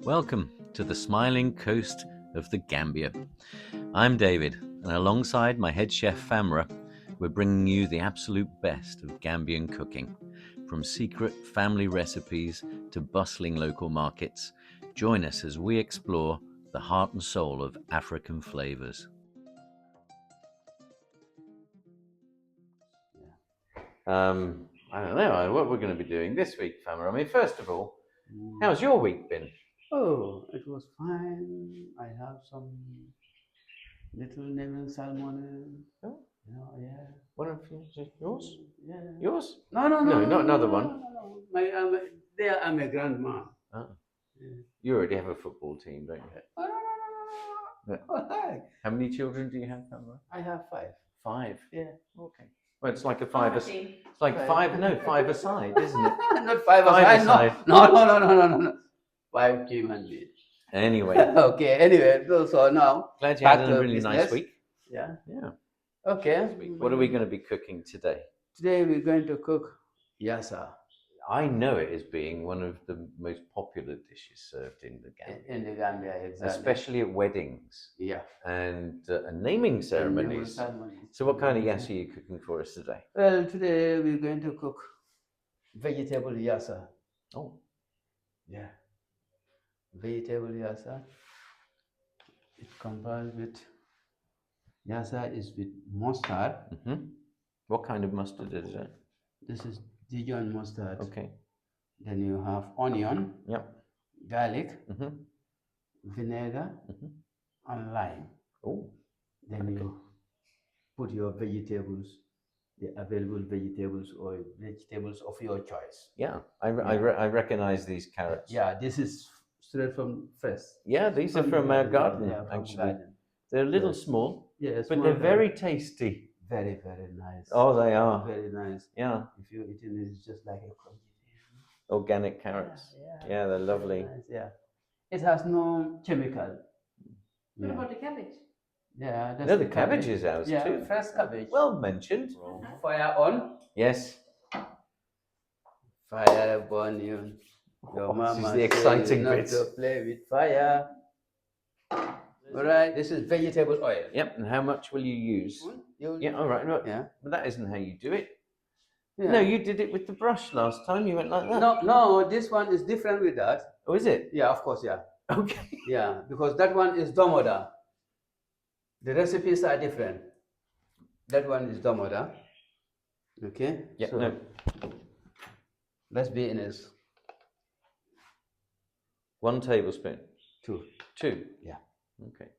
Welcome to the smiling coast of the Gambia. I'm David, and alongside my head chef Famara, we're bringing you the absolute best of Gambian cooking. From secret family recipes to bustling local markets, join us as we explore the heart and soul of African flavours. I don't know what we're going to be doing this week, Famara. I mean, first of all, how's your week been? Oh, it was fine. I have some little lemon salmon. Oh, Yeah. one of yours? Yeah. Yours? No, not another one. No. I'm a grandma. Oh. Yeah. You already have a football team, don't you? Oh, no. Yeah. How many children do you have, Famara? I have 5. 5. Yeah. Okay. Well, it's like a 5. It's like 5. No, 5 aside, isn't it? Not 5 5 aside. aside. No. 5 human beings. Anyway. Okay. Anyway, so now. Glad you had a really business. nice week. Yeah. Yeah. Okay. What are we going to be cooking today? Today we're going to cook yassa. I know it as being one of the most popular dishes served in the Gambia. In the Gambia, exactly. Especially at weddings. Yeah. And naming ceremonies. So what kind of yassa are you cooking for us today? Well, today we're going to cook vegetable yassa. Oh. Yeah. Vegetable yassa. It combines with yassa is with mustard. Mm-hmm. What kind of mustard is it? This is Dijon mustard. Okay. Then you have onion. Yep. Garlic. Mm-hmm. Vinegar. Mm-hmm. And lime. Oh. Then you put your vegetables, the available vegetables or vegetables of your choice. Yeah, I recognize these carrots. Yeah, this is straight from fresh. Yeah, these are from our garden, actually. Garden. They're a little small, yes, but they're very tasty. Very, very nice. Oh, they are. Very nice. Yeah. If you eat it, it's just like a crunchy. Organic carrots. Yeah, they're lovely. Nice, yeah. It has no chemical. What about the cabbage? Yeah, that's no, the cabbage is ours too. Fresh cabbage. Well mentioned. Fire on. Yes. Fire burn you. Your mama this is the exciting not bit. to play with fire. All right. This is vegetable oil. Yep. And how much will you use? Yeah. All right. Look. Yeah. But that isn't how you do it. Yeah. No, you did it with the brush last time. You went like that. No. This one is different with that. Oh, is it? Yeah, of course. Yeah. Okay. Yeah, because that one is domoda. The recipes are different. That one is domoda. Okay. Yeah. So, No. let's be honest. 1 tablespoon. 2. 2. Yeah. Okay.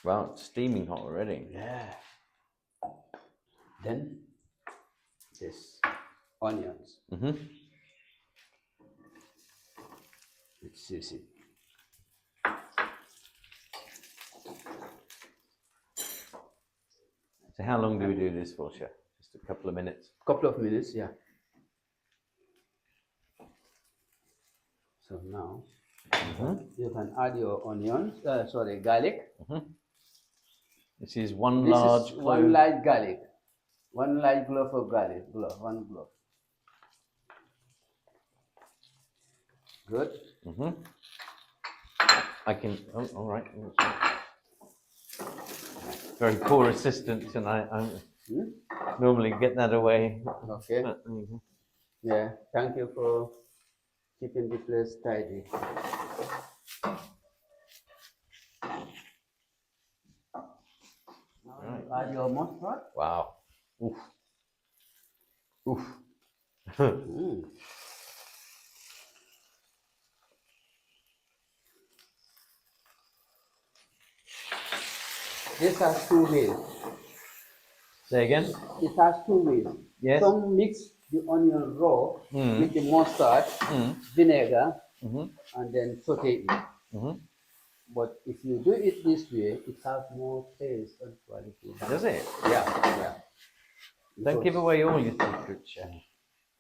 Wow, it's steaming hot already. Yeah. Then this onions. Mm-hmm. It's juicy. So how long do we do this for, Chef? Just a couple of minutes? Couple of minutes, yeah. So now you can add your onions, garlic. This is one large clove. One large garlic. 1 large clove of garlic. One clove. Good. I can. Oh, all right. Very poor assistant tonight. I normally get that away. Okay. Yeah. Thank you for keeping the place tidy. Now add your mustard. Wow. Oof. Oof. This has 2 ways. Say again? It has 2 ways. Yes. Some mix the onion raw with the mustard, vinegar, and then saute it. But if you do it this way, it has more taste and quality. Does it? Yeah. Don't give away all your secrets, Chef.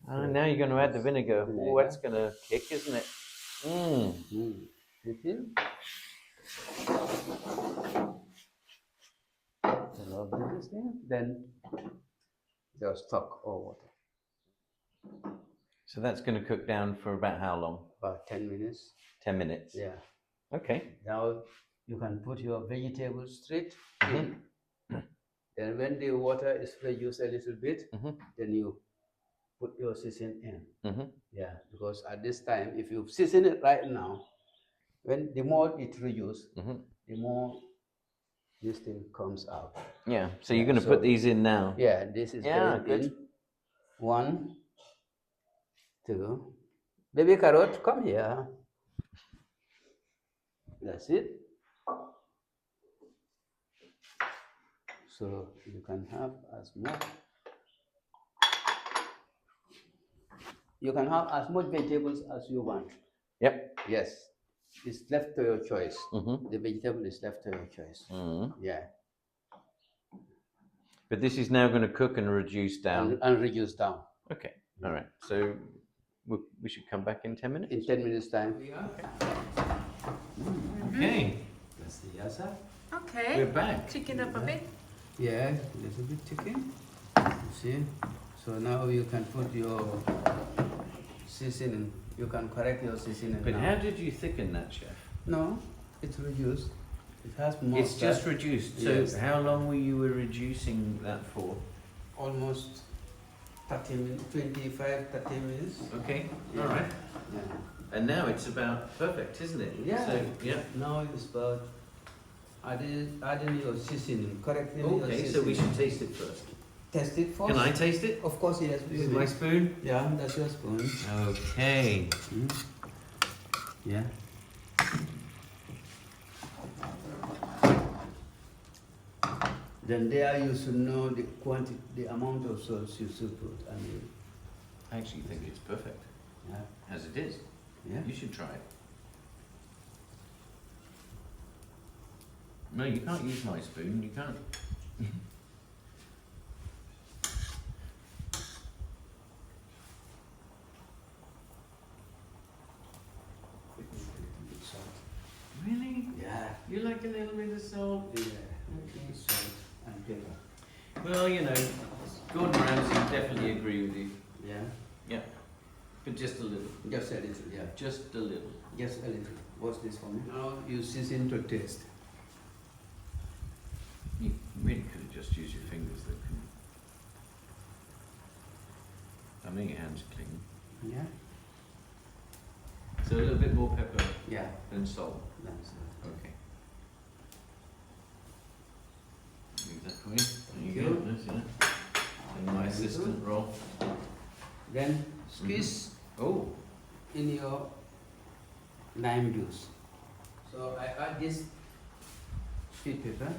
Oh, now you're going to add the vinegar. Oh, that's going to kick, isn't it? You see? This thing, then just stock or water. So that's going to cook down for about how long? About 10 minutes. 10 minutes. Yeah. Okay. Now you can put your vegetables straight in. Then when the water is reduced a little bit, then you put your season in. Yeah, because at this time, if you season it right now, when the more it reduces, the more this thing comes out. Yeah. So you're going to put these in now. Yeah, this is going good. in. 1, 2. Baby carrot, come here. That's it. So you can have as much. You can have as much vegetables as you want. Yep. Yes. It's left to your choice. The vegetable is left to your choice. Yeah. But this is now going to cook and reduce down. And reduce down. Okay. All right. So we should come back in 10 minutes? In 10 minutes time. Okay. That's the yassa. Okay. We're back. Chicken up a bit. Yeah, a little bit chicken. You see? So now you can put your seasoning. You can correct your seasoning. But now. how did you thicken that, Chef? No, it's reduced. It has more. It's just reduced. So Yes. how long were you reducing that for? Almost 30 minutes, 25, 30 minutes. Okay. Yeah. All right. Yeah. And now it's about perfect, isn't it? Yeah. So, yeah. Now it's about adding your seasoning, correctly. Your Okay, seasoning. so we should taste it first. Test it first. Can I taste it? Of course, yes. With my spoon? Yeah, that's your spoon. Okay. Yeah. Then there you should know the quantity, the amount of salt you should put. I mean, I actually think it's perfect, yeah. as it is. Yeah. You should try it. No, you can't use my spoon. You can't. Really? Yeah. You like a little bit of salt? Yeah. Salt and pepper. Well, you know, Gordon Ramsay definitely agree with you. Yeah. Yeah. But just a little. Just a little, yeah. Just a little. Just a little. What's this for me? Now you season to taste. You really could have just used your fingers though, couldn't you? I mean, your hands are clean. Yeah. So a little bit more pepper Yeah. than salt. That's it. Okay. Leave that for you. There you Thank go. That's it. And my assistant roll. Then squeeze Oh. in your lime juice. So I add this sweet pepper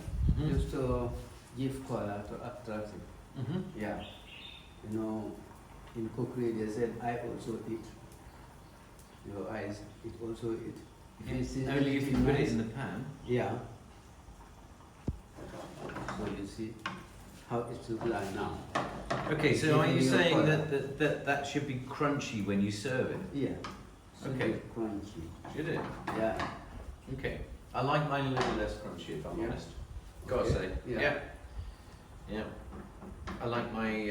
just to give color to attract it. Yeah. You know, in cookery they said I also eat. Your eyes, it also eat. Only if you put it in the pan. Yeah. So you see how it should lie now. Okay, so are you Giving you saying colour. that should be crunchy when you serve it? Yeah. Okay. Should be crunchy. Should it? Yeah. Okay. I like mine a little less crunchy, if I'm Yeah. honest. Gotta say. Yeah. Yeah. Yeah. I like mine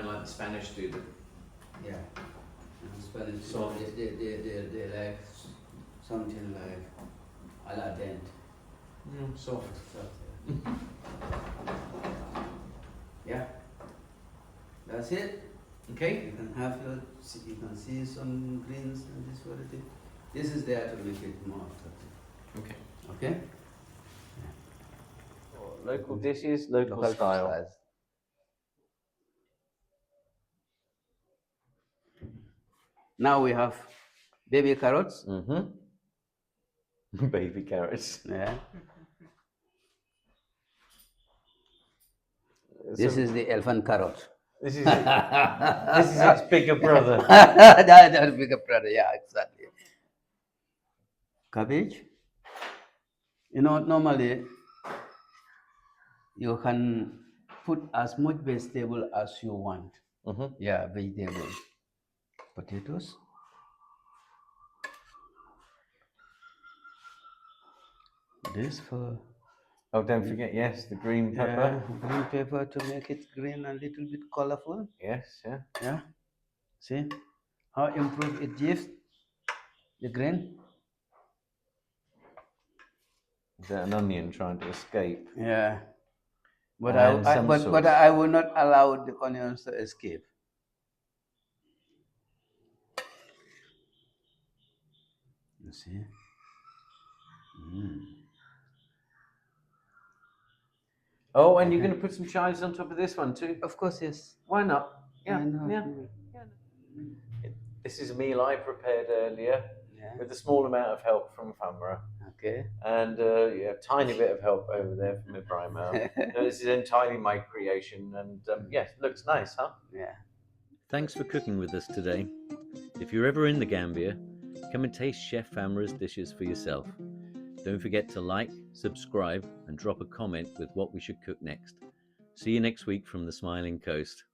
like the Spanish do. Yeah. And Spanish, Soft. they like something like a la dent. Soft. Yeah. That's it. Okay. You can have your, you can see some greens and this sort of thing. This is there to make it more attractive. Okay. Okay? Local dishes, local style. styles. Now we have baby carrots. Baby carrots. Yeah. This is the elephant carrot. This is this is its bigger brother. That's bigger brother, yeah, exactly. Cabbage. You know, normally you can put as much vegetable as you want. Yeah, vegetables. Potatoes. This for Oh, don't forget, yes, the green pepper. green pepper to make it green and little bit colorful. Yes, yeah. Yeah. See how improve it gives the green. Is that an onion trying to escape? Yeah. But And some but sauce. I will not allow the onions to escape. You see? Oh, and you're going to put some chives on top of this one too? Of course, yes. Why not? Yeah, Why not? yeah. This is a meal I prepared earlier Yeah. with a small amount of help from Famara. Okay. And a tiny bit of help over there from Ibrahim. This is entirely my creation, and yes, looks nice, huh? Yeah. Thanks for cooking with us today. If you're ever in the Gambia, come and taste Chef Famara's dishes for yourself. Don't forget to like, subscribe, and drop a comment with what we should cook next. See you next week from the Smiling Coast.